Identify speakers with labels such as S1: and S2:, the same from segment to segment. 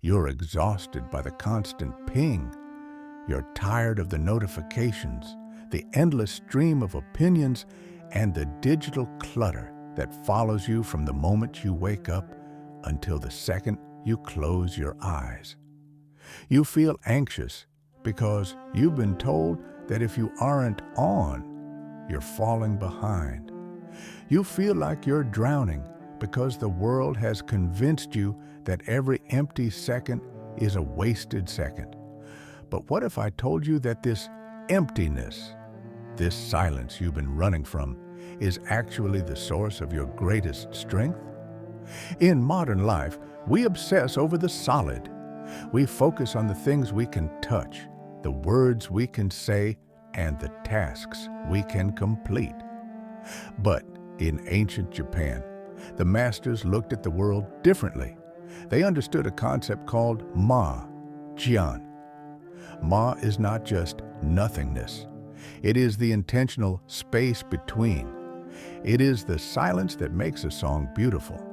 S1: You're exhausted by the constant ping. You're tired of the notifications, the endless stream of opinions, and the digital clutter that follows you from the moment you wake up until the second you close your eyes. You feel anxious because you've been told that if you aren't on, you're falling behind. You feel like you're drowning because the world has convinced you that every empty second is a wasted second. But what if I told you that this emptiness, this silence you've been running from, is actually the source of your greatest strength? In modern life, we obsess over the solid. We focus on the things we can touch, the words we can say, and the tasks we can complete. But in ancient Japan, the masters looked at the world differently. They understood a concept called ma, jian. Ma is not just nothingness. It is the intentional space between. It is the silence that makes a song beautiful.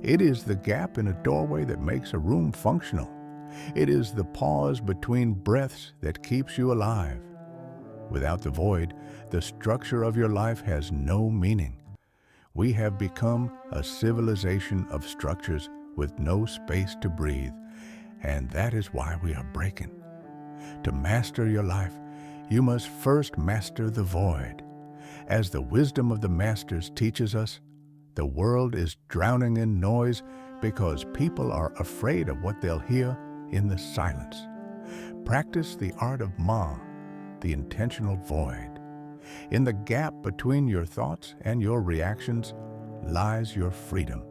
S1: It is the gap in a doorway that makes a room functional. It is the pause between breaths that keeps you alive. Without the void, the structure of your life has no meaning. We have become a civilization of structures with no space to breathe, and that is why we are breaking. To master your life, you must first master the void. As the wisdom of the masters teaches us, the world is drowning in noise because people are afraid of what they'll hear in the silence. Practice the art of ma, the intentional void. In the gap between your thoughts and your reactions lies your freedom.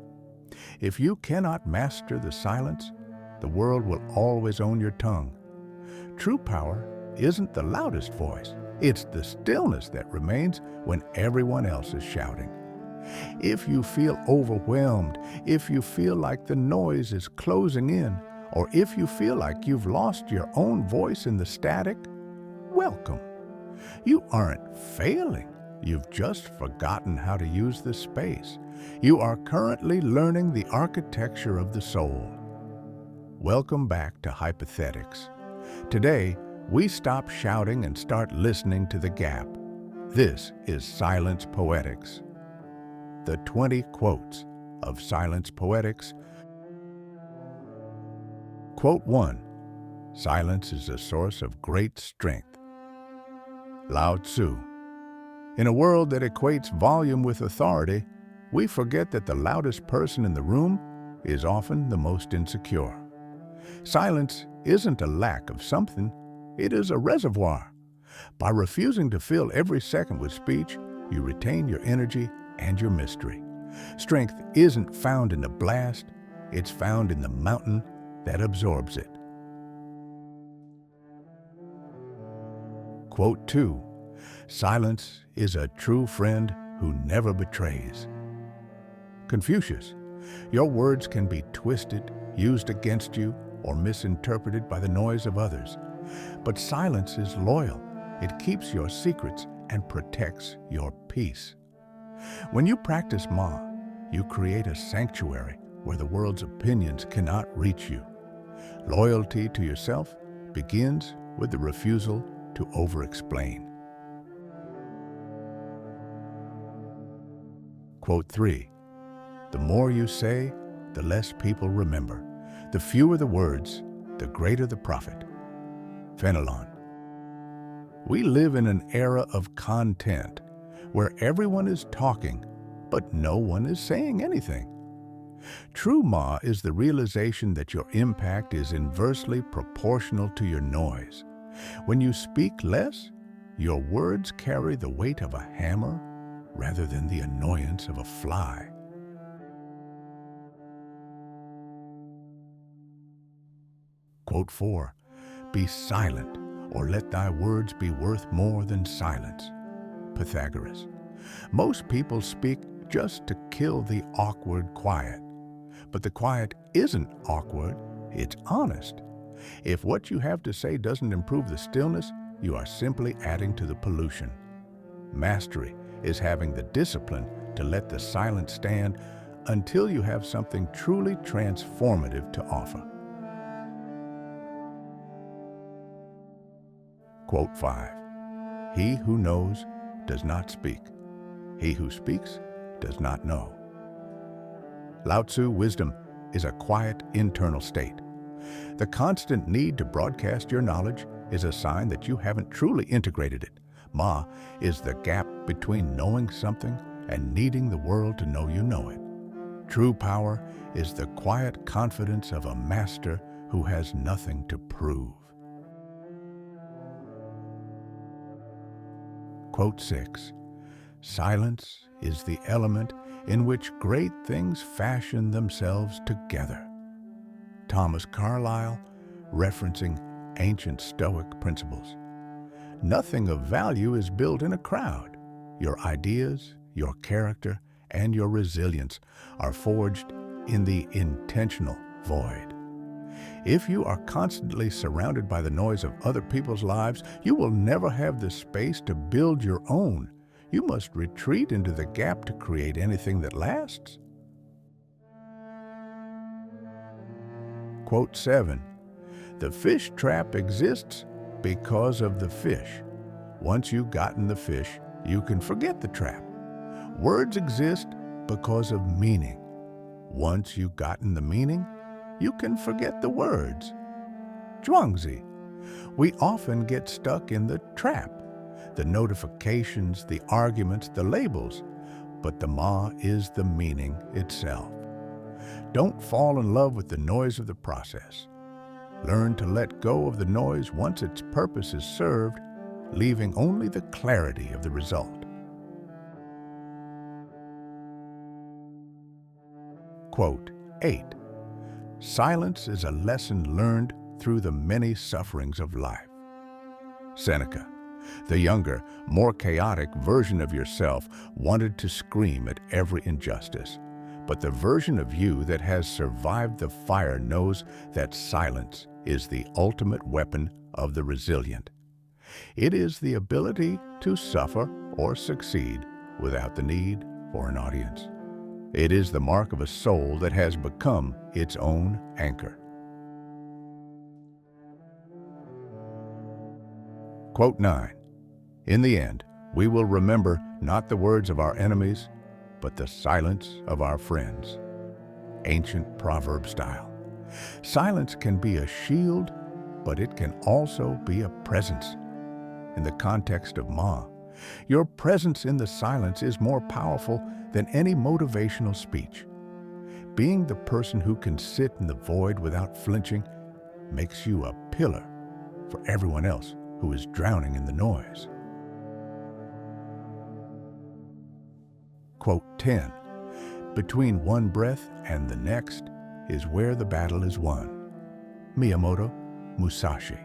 S1: If you cannot master the silence, the world will always own your tongue. True power isn't the loudest voice. It's the stillness that remains when everyone else is shouting. If you feel overwhelmed, if you feel like the noise is closing in, or if you feel like you've lost your own voice in the static, welcome. You aren't failing. You've just forgotten how to use the space. You are currently learning the architecture of the soul. Welcome back to Hypothetics. Today, we stop shouting and start listening to the gap. This is Silence Poetics. The 20 quotes of Silence Poetics. Quote 1. Silence is a source of great strength. Lao Tzu. In a world that equates volume with authority, we forget that the loudest person in the room is often the most insecure. Silence isn't a lack of something, it is a reservoir. By refusing to fill every second with speech, you retain your energy and your mystery. Strength isn't found in the blast, it's found in the mountain that absorbs it. Quote 2. Silence is a true friend who never betrays. Confucius. Your words can be twisted, used against you, or misinterpreted by the noise of others. But silence is loyal. It keeps your secrets and protects your peace. When you practice Ma, you create a sanctuary where the world's opinions cannot reach you. Loyalty to yourself begins with the refusal to over-explain. Quote 3. The more you say, the less people remember. The fewer the words, the greater the profit. Fenelon. We live in an era of content where everyone is talking, but no one is saying anything. True Ma is the realization that your impact is inversely proportional to your noise. When you speak less, your words carry the weight of a hammer rather than the annoyance of a fly. Quote 4. Be silent, or let thy words be worth more than silence. Pythagoras. Most people speak just to kill the awkward quiet. But the quiet isn't awkward, it's honest. If what you have to say doesn't improve the stillness, you are simply adding to the pollution. Mastery is having the discipline to let the silence stand until you have something truly transformative to offer. Quote 5. He who knows does not speak. He who speaks does not know. Lao Tzu wisdom is a quiet internal state. The constant need to broadcast your knowledge is a sign that you haven't truly integrated it. Ma is the gap between knowing something and needing the world to know you know it. True power is the quiet confidence of a master who has nothing to prove. Quote 6. Silence is the element in which great things fashion themselves together. Thomas Carlyle, referencing ancient Stoic principles. Nothing of value is built in a crowd. Your ideas, your character, and your resilience are forged in the intentional void. If you are constantly surrounded by the noise of other people's lives, you will never have the space to build your own. You must retreat into the gap to create anything that lasts. Quote 7. The fish trap exists because of the fish. Once you've gotten the fish, you can forget the trap. Words exist because of meaning. Once you've gotten the meaning, you can forget the words. Zhuangzi. We often get stuck in the trap, the notifications, the arguments, the labels, but the Ma is the meaning itself. Don't fall in love with the noise of the process. Learn to let go of the noise once its purpose is served, leaving only the clarity of the result. Quote 8. Silence is a lesson learned through the many sufferings of life. Seneca. The younger, more chaotic version of yourself wanted to scream at every injustice, but the version of you that has survived the fire knows that silence is the ultimate weapon of the resilient. It is the ability to suffer or succeed without the need for an audience. It is the mark of a soul that has become its own anchor. Quote 9. In the end, we will remember not the words of our enemies, but the silence of our friends. Ancient proverb style. Silence can be a shield, but it can also be a presence. In the context of Ma, your presence in the silence is more powerful than any motivational speech. Being the person who can sit in the void without flinching makes you a pillar for everyone else who is drowning in the noise. Quote 10. Between one breath and the next is where the battle is won. Miyamoto Musashi.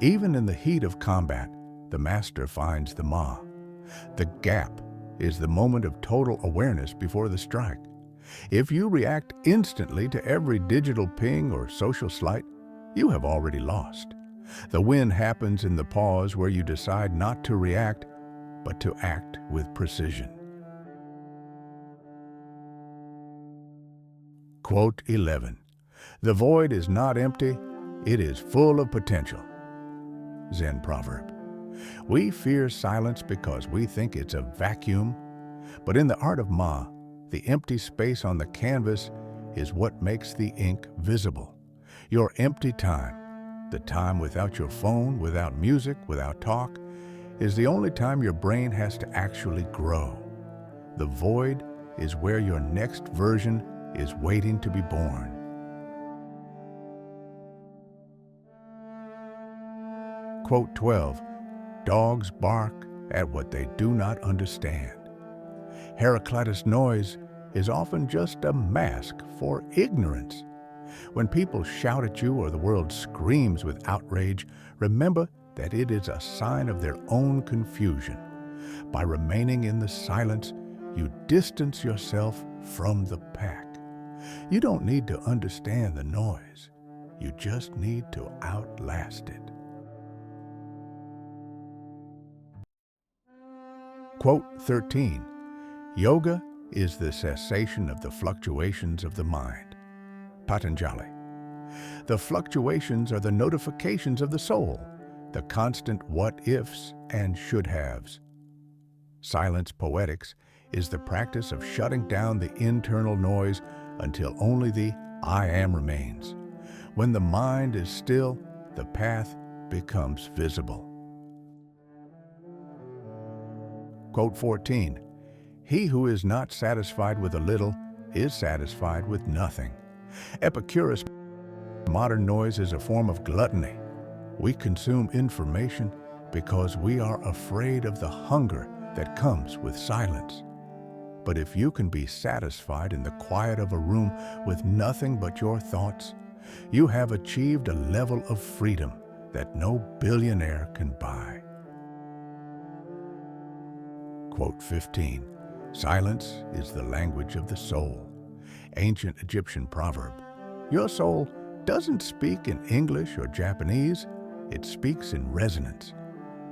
S1: Even in the heat of combat, the master finds the Ma. The gap is the moment of total awareness before the strike. If you react instantly to every digital ping or social slight, you have already lost. The win happens in the pause where you decide not to react, but to act with precision. Quote 11. The void is not empty, it is full of potential. Zen proverb. We fear silence because we think it's a vacuum, but in the art of Ma, the empty space on the canvas is what makes the ink visible. Your empty time, the time without your phone, without music, without talk, is the only time your brain has to actually grow. The void is where your next version is waiting to be born. Quote 12. Dogs bark at what they do not understand. Heraclitus' noise is often just a mask for ignorance. When people shout at you or the world screams with outrage, remember that it is a sign of their own confusion. By remaining in the silence, you distance yourself from the pack. You don't need to understand the noise. You just need to outlast it. Quote 13. Yoga is the cessation of the fluctuations of the mind. Patanjali. The fluctuations are the notifications of the soul. the constant what-ifs and should-haves. Silence poetics is the practice of shutting down the internal noise until only the I am remains. When the mind is still, the path becomes visible. Quote 14, "He who is not satisfied with a little is satisfied with nothing." Epicurus, modern noise is a form of gluttony. We consume information because we are afraid of the hunger that comes with silence. But if you can be satisfied in the quiet of a room with nothing but your thoughts, you have achieved a level of freedom that no billionaire can buy. Quote 15, "Silence is the language of the soul." Ancient Egyptian proverb. Your soul doesn't speak in English or Japanese, it speaks in resonance.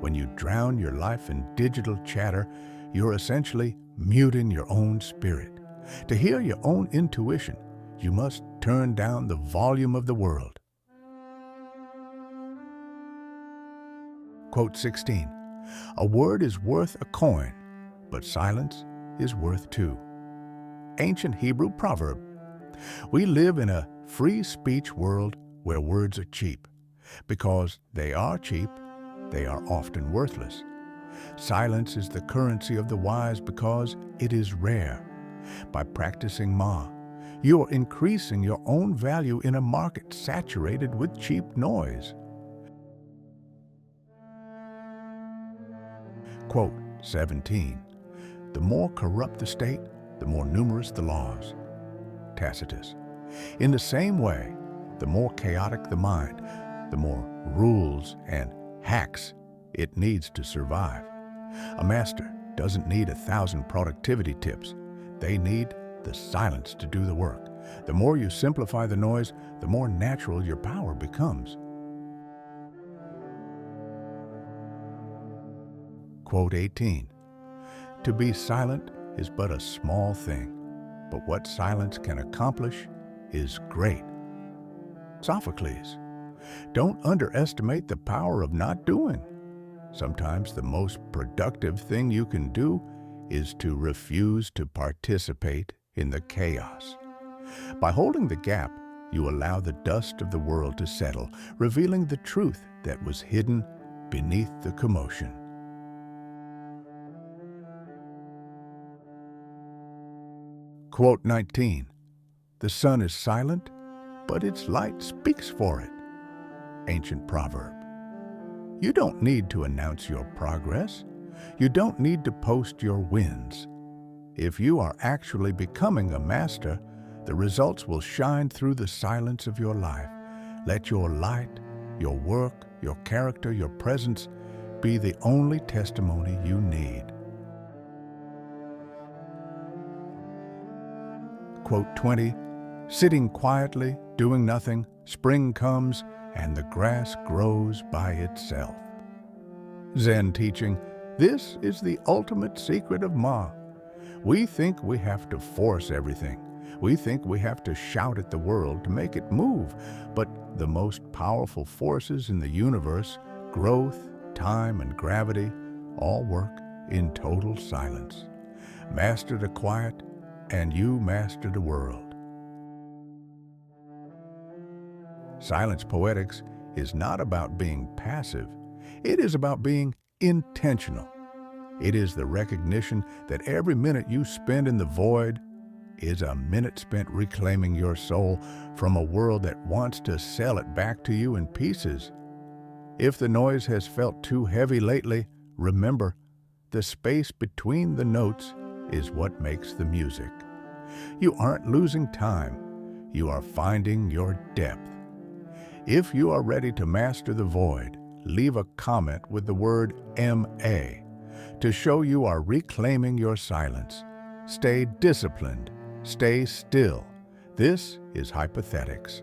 S1: When you drown your life in digital chatter, you're essentially muting your own spirit. To hear your own intuition, you must turn down the volume of the world. Quote 16, "A word is worth a coin, but silence is worth two." Ancient Hebrew proverb. We live in a free speech world where words are cheap. Because they are cheap, they are often worthless. Silence is the currency of the wise because it is rare. By practicing Ma, you are increasing your own value in a market saturated with cheap noise. Quote 17, "The more corrupt the state, the more numerous the laws." Tacitus. In the same way, the more chaotic the mind, the more rules and hacks it needs to survive. A master doesn't need 1,000 productivity tips. They need the silence to do the work. The more you simplify the noise, the more natural your power becomes. Quote 18, "To be silent is but a small thing, but what silence can accomplish is great." Sophocles. Don't underestimate the power of not doing. Sometimes the most productive thing you can do is to refuse to participate in the chaos. By holding the gap, you allow the dust of the world to settle, revealing the truth that was hidden beneath the commotion. Quote 19, "The sun is silent, but its light speaks for it." Ancient proverb. You don't need to announce your progress. You don't need to post your wins. If you are actually becoming a master, the results will shine through the silence of your life. Let your light, your work, your character, your presence be the only testimony you need. Quote 20, "Sitting quietly, doing nothing, spring comes, and the grass grows by itself." Zen teaching. This is the ultimate secret of Ma. We think we have to force everything. We think we have to shout at the world to make it move. But the most powerful forces in the universe, growth, time, and gravity, all work in total silence. Master the quiet, and you master the world. Silence poetics is not about being passive. It is about being intentional. It is the recognition that every minute you spend in the void is a minute spent reclaiming your soul from a world that wants to sell it back to you in pieces. If the noise has felt too heavy lately, remember, the space between the notes is what makes the music. You aren't losing time. You are finding your depth. If you are ready to master the void, leave a comment with the word MA to show you are reclaiming your silence. Stay disciplined. Stay still. This is Hypothetics.